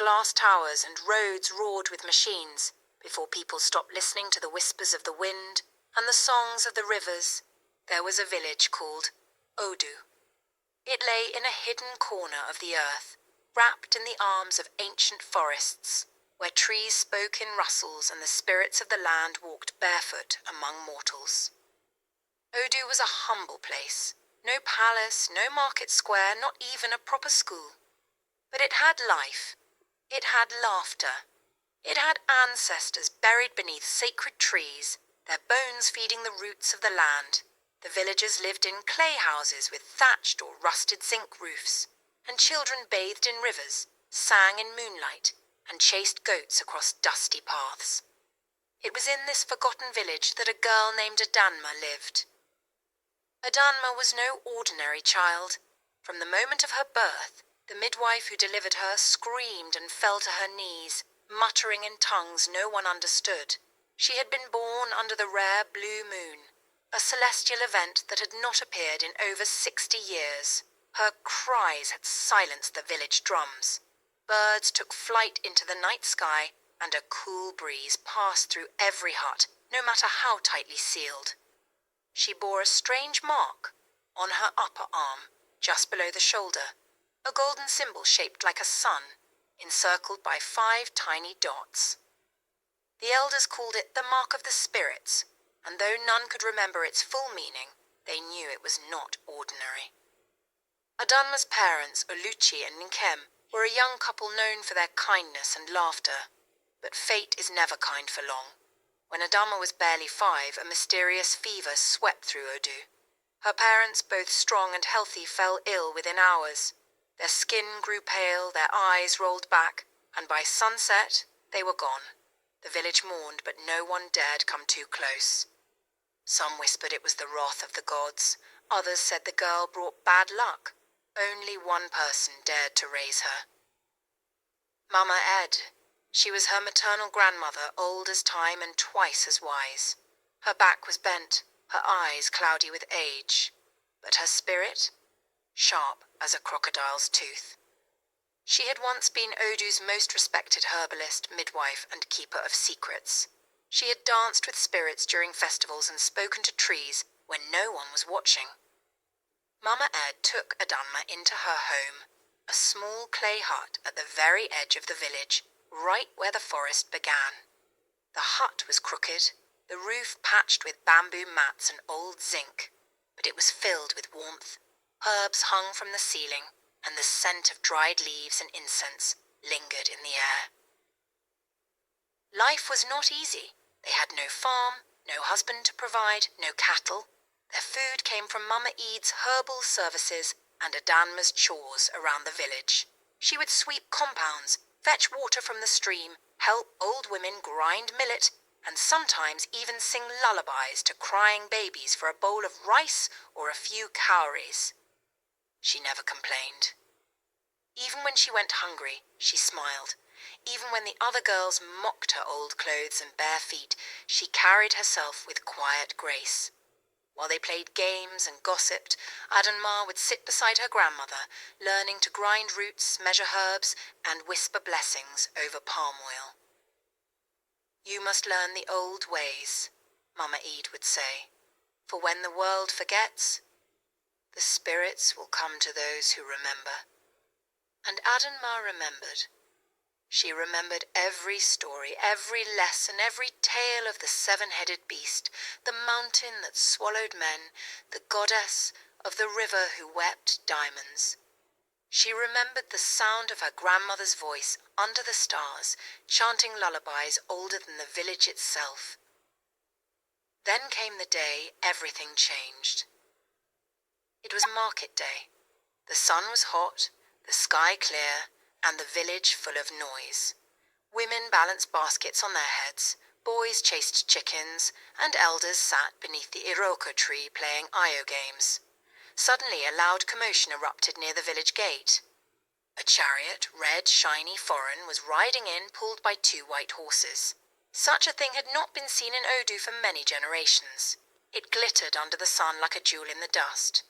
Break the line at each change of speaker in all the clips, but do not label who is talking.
glass towers and roads roared with machines, before people stopped listening to the whispers of the wind and the songs of the rivers, there was a village called Odu. It lay in a hidden corner of the earth, wrapped in the arms of ancient forests, where trees spoke in rustles and the spirits of the land walked barefoot among mortals. Odu was a humble place. No palace, no market square, not even a proper school. But it had life. It had laughter. It had ancestors buried beneath sacred trees, their bones feeding the roots of the land. The villagers lived in clay houses with thatched or rusted zinc roofs, and children bathed in rivers, sang in moonlight, and chased goats across dusty paths. It was in this forgotten village that a girl named Adanma lived. Adanma was no ordinary child. From the moment of her birth, the midwife who delivered her screamed and fell to her knees, muttering in tongues no one understood. She had been born under the rare blue moon, a celestial event that had not appeared in over 60 years. Her cries had silenced the village drums. Birds took flight into the night sky, and a cool breeze passed through every hut, no matter how tightly sealed. She bore a strange mark on her upper arm, just below the shoulder, a golden symbol shaped like a sun, encircled by 5 tiny dots. The elders called it the Mark of the Spirits, and though none could remember its full meaning, they knew it was not ordinary. Adanma's parents, Oluchi and Nkem, were a young couple known for their kindness and laughter. But fate is never kind for long. When Adanma was barely 5, a mysterious fever swept through Odu. Her parents, both strong and healthy, fell ill within hours. Their skin grew pale, their eyes rolled back, and by sunset, they were gone. The village mourned, but no one dared come too close. Some whispered it was the wrath of the gods. Others said the girl brought bad luck. Only one person dared to raise her. Mama Ed. She was her maternal grandmother, old as time and twice as wise. Her back was bent, her eyes cloudy with age, but her spirit sharp as a crocodile's tooth. She had once been Odu's most respected herbalist, midwife, and keeper of secrets. She had danced with spirits during festivals and spoken to trees when no one was watching. Mama Ed took Adanma into her home, a small clay hut at the very edge of the village, right where the forest began. The hut was crooked, the roof patched with bamboo mats and old zinc, but it was filled with warmth. Herbs hung from the ceiling, and the scent of dried leaves and incense lingered in the air. Life was not easy. They had no farm, no husband to provide, no cattle. Their food came from Mama Ede's herbal services and Adanma's chores around the village. She would sweep compounds, fetch water from the stream, help old women grind millet, and sometimes even sing lullabies to crying babies for a bowl of rice or a few cowries. She never complained. Even when she went hungry, she smiled. Even when the other girls mocked her old clothes and bare feet, she carried herself with quiet grace. While they played games and gossiped, Adanma would sit beside her grandmother, learning to grind roots, measure herbs, and whisper blessings over palm oil. "You must learn the old ways," Mama Ede would say, "for when the world forgets, the spirits will come to those who remember." And Adanma remembered. She remembered every story, every lesson, every tale of the 7-headed beast, the mountain that swallowed men, the goddess of the river who wept diamonds. She remembered the sound of her grandmother's voice under the stars, chanting lullabies older than the village itself. Then came the day everything changed. It was market day. The sun was hot, the sky clear, and the village full of noise. Women balanced baskets on their heads, boys chased chickens, and elders sat beneath the Iroko tree playing Io games. Suddenly a loud commotion erupted near the village gate. A chariot, red, shiny, foreign, was riding in, pulled by 2 white horses. Such a thing had not been seen in Odu for many generations. It glittered under the sun like a jewel in the dust.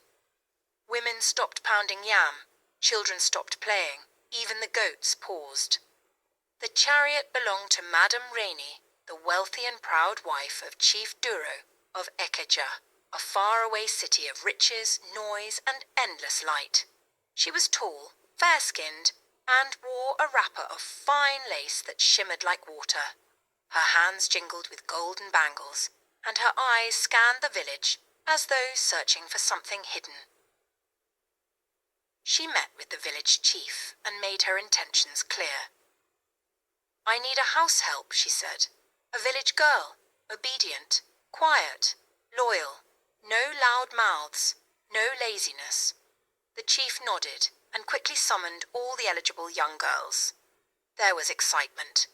Women stopped pounding yam, children stopped playing, even the goats paused. The chariot belonged to Madame Rainey, the wealthy and proud wife of Chief Duro of Ekeja, a faraway city of riches, noise, and endless light. She was tall, fair-skinned, and wore a wrapper of fine lace that shimmered like water. Her hands jingled with golden bangles, and her eyes scanned the village as though searching for something hidden. She met with the village chief and made her intentions clear. "I need a house help," she said. "A village girl, obedient, quiet, loyal, no loud mouths, no laziness." The chief nodded and quickly summoned all the eligible young girls. There was excitement.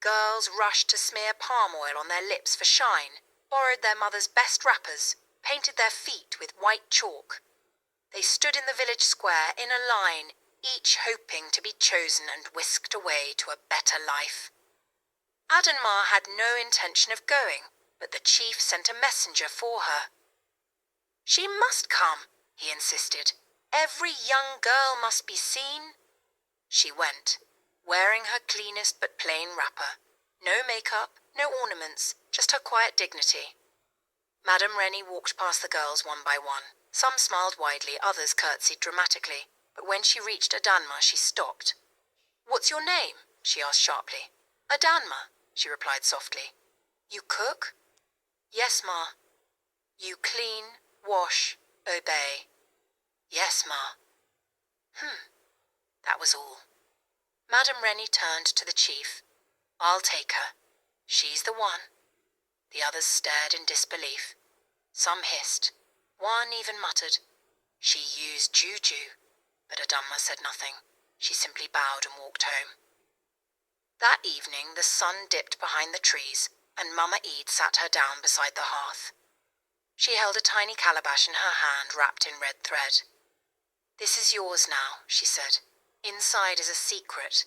Girls rushed to smear palm oil on their lips for shine, borrowed their mother's best wrappers, painted their feet with white chalk. They stood in the village square in a line, each hoping to be chosen and whisked away to a better life. Adanma had no intention of going, but the chief sent a messenger for her. "She must come," he insisted. "Every young girl must be seen." She went, wearing her cleanest but plain wrapper. No makeup, no ornaments, just her quiet dignity. Madame Rennie walked past the girls one by one. Some smiled widely, others curtsied dramatically. But when she reached Adanma, she stopped. "What's your name?" she asked sharply. "Adanma," she replied softly. "You cook?" "Yes, ma." "You clean, wash, obey?" "Yes, ma." That was all. Madame Rennie turned to the chief. "I'll take her. She's the one." The others stared in disbelief. Some hissed. One even muttered, "She used juju." But Adanma said nothing. She simply bowed and walked home. That evening the sun dipped behind the trees, and Mama Eid sat her down beside the hearth. She held a tiny calabash in her hand wrapped in red thread. "This is yours now," she said. "Inside is a secret.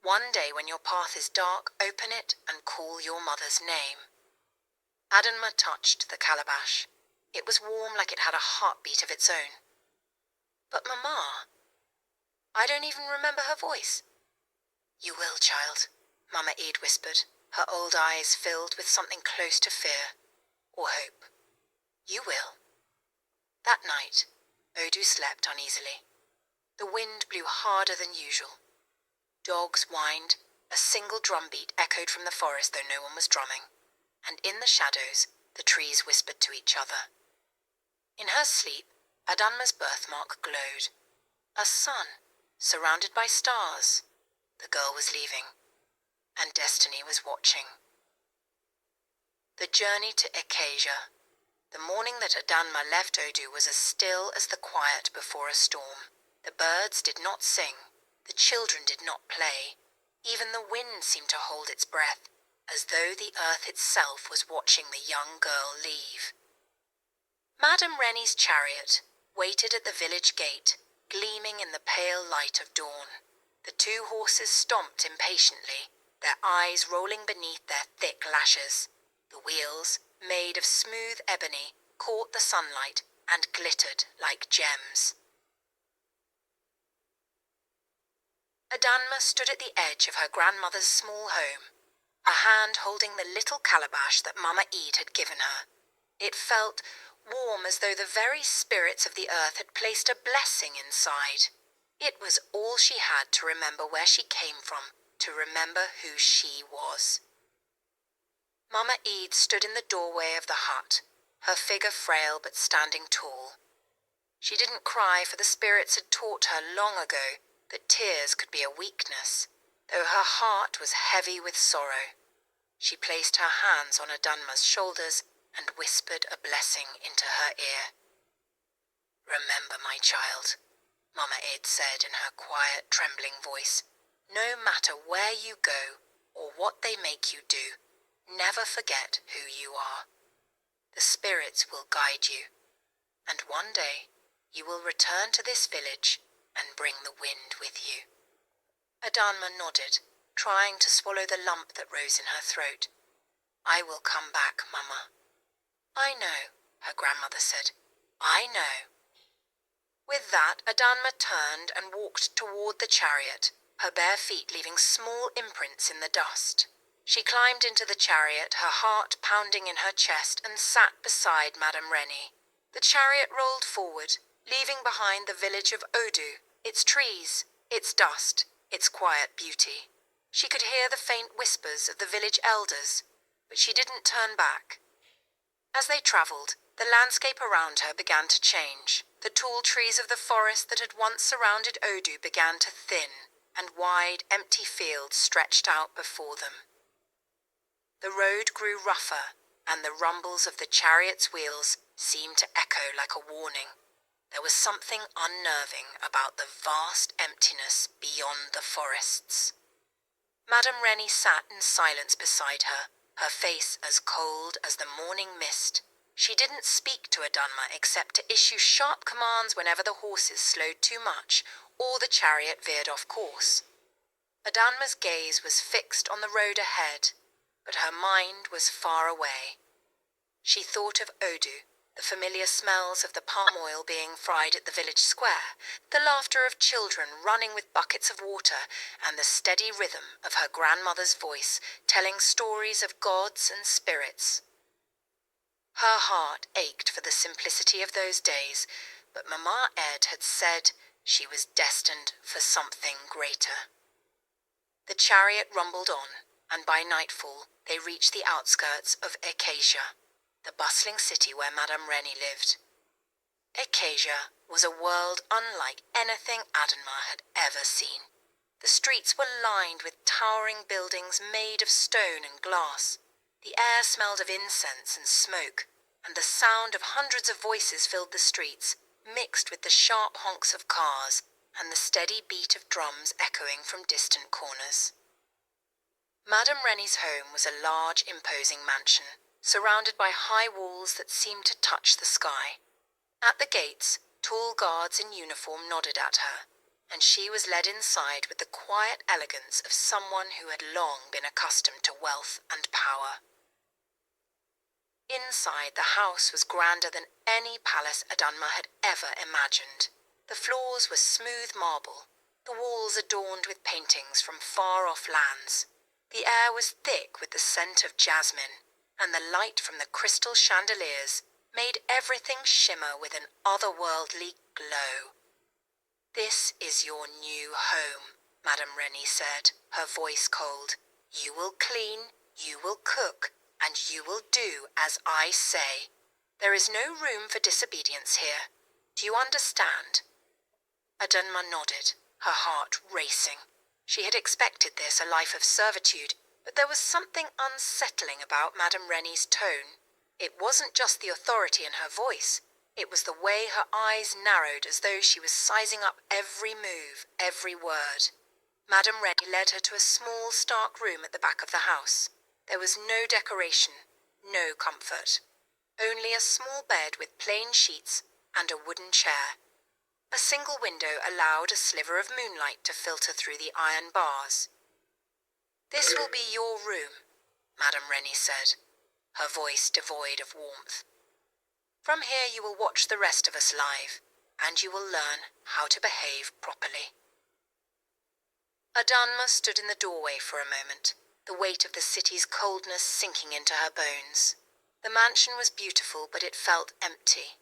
One day when your path is dark, open it and call your mother's name." Adanma touched the calabash. It was warm like it had a heartbeat of its own. "But Mama, I don't even remember her voice." "You will, child," Mama Eid whispered, her old eyes filled with something close to fear or hope. "You will." That night, Odu slept uneasily. The wind blew harder than usual. Dogs whined, a single drumbeat echoed from the forest though no one was drumming, and in the shadows the trees whispered to each other. In her sleep, Adanma's birthmark glowed. A sun, surrounded by stars. The girl was leaving, and destiny was watching. The journey to Ekeja. The morning that Adanma left Odu was as still as the quiet before a storm. The birds did not sing, the children did not play. Even the wind seemed to hold its breath, as though the earth itself was watching the young girl leave. Madame Rennie's chariot waited at the village gate, gleaming in the pale light of dawn. The two horses stomped impatiently, their eyes rolling beneath their thick lashes. The wheels, made of smooth ebony, caught the sunlight and glittered like gems. Adanma stood at the edge of her grandmother's small home, a hand holding the little calabash that Mama Eid had given her. It felt warm as though the very spirits of the earth had placed a blessing inside. It was all she had to remember where she came from, to remember who she was. Mama Eid stood in the doorway of the hut, her figure frail but standing tall. She didn't cry, for the spirits had taught her long ago that tears could be a weakness, though her heart was heavy with sorrow. She placed her hands on Adanma's shoulders and whispered a blessing into her ear. "Remember, my child," Mama Eid said in her quiet, trembling voice, "no matter where you go or what they make you do, never forget who you are. The spirits will guide you, and one day you will return to this village and bring the wind with you." Adanma nodded, trying to swallow the lump that rose in her throat. "I will come back, Mama." "I know," her grandmother said. "I know." With that, Adanma turned and walked toward the chariot, her bare feet leaving small imprints in the dust. She climbed into the chariot, her heart pounding in her chest, and sat beside Madame Rennie. The chariot rolled forward, leaving behind the village of Odu, its trees, its dust, its quiet beauty. She could hear the faint whispers of the village elders, but she didn't turn back. As they travelled, the landscape around her began to change. The tall trees of the forest that had once surrounded Odu began to thin, and wide, empty fields stretched out before them. The road grew rougher, and the rumbles of the chariot's wheels seemed to echo like a warning. There was something unnerving about the vast emptiness beyond the forests. Madame Rennie sat in silence beside her, her face as cold as the morning mist. She didn't speak to Adanma except to issue sharp commands whenever the horses slowed too much or the chariot veered off course. Adanma's gaze was fixed on the road ahead, but her mind was far away. She thought of Odu, the familiar smells of the palm oil being fried at the village square, the laughter of children running with buckets of water, and the steady rhythm of her grandmother's voice telling stories of gods and spirits. Her heart ached for the simplicity of those days, but Mama Ed had said she was destined for something greater. The chariot rumbled on, and by nightfall they reached the outskirts of Acacia, the bustling city where Madame Rennie lived. Acacia was a world unlike anything Adanma had ever seen. The streets were lined with towering buildings made of stone and glass. The air smelled of incense and smoke, and the sound of hundreds of voices filled the streets, mixed with the sharp honks of cars and the steady beat of drums echoing from distant corners. Madame Rennie's home was a large, imposing mansion, surrounded by high walls that seemed to touch the sky. At the gates, tall guards in uniform nodded at her, and she was led inside with the quiet elegance of someone who had long been accustomed to wealth and power. Inside, the house was grander than any palace Adanma had ever imagined. The floors were smooth marble, the walls adorned with paintings from far-off lands. The air was thick with the scent of jasmine, and the light from the crystal chandeliers made everything shimmer with an otherworldly glow. "This is your new home," Madame Rennie said, her voice cold. "You will clean, you will cook, and you will do as I say. There is no room for disobedience here. Do you understand?" Adanma nodded, her heart racing. She had expected this, a life of servitude, but there was something unsettling about Madame Rennie's tone. It wasn't just the authority in her voice. It was the way her eyes narrowed as though she was sizing up every move, every word. Madame Rennie led her to a small, stark room at the back of the house. There was no decoration, no comfort. Only a small bed with plain sheets and a wooden chair. A single window allowed a sliver of moonlight to filter through the iron bars. "This will be your room," Madame Rennie said, her voice devoid of warmth. "From here you will watch the rest of us live, and you will learn how to behave properly." Adanma stood in the doorway for a moment, the weight of the city's coldness sinking into her bones. The mansion was beautiful, but it felt empty.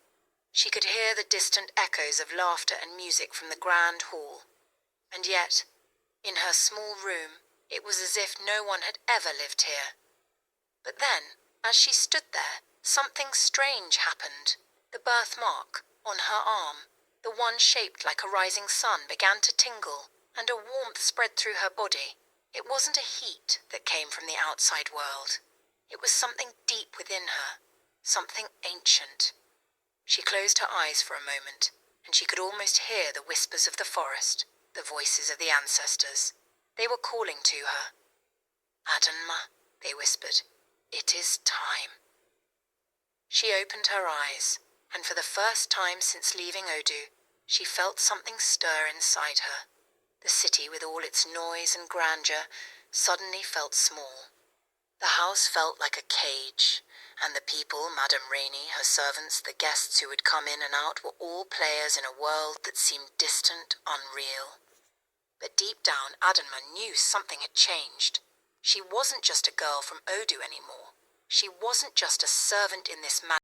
She could hear the distant echoes of laughter and music from the grand hall. And yet, in her small room, it was as if no one had ever lived here. But then, as she stood there, something strange happened. The birthmark on her arm, the one shaped like a rising sun, began to tingle, and a warmth spread through her body. It wasn't a heat that came from the outside world. It was something deep within her, something ancient. She closed her eyes for a moment, and she could almost hear the whispers of the forest, the voices of the ancestors. They were calling to her. "Adanma," they whispered, "it is time." She opened her eyes, and for the first time since leaving Odu, she felt something stir inside her. The city, with all its noise and grandeur, suddenly felt small. The house felt like a cage, and the people, Madame Rennie, her servants, the guests who would come in and out, were all players in a world that seemed distant, unreal. But deep down, Adanma knew something had changed. She wasn't just a girl from Odu anymore. She wasn't just a servant in this magic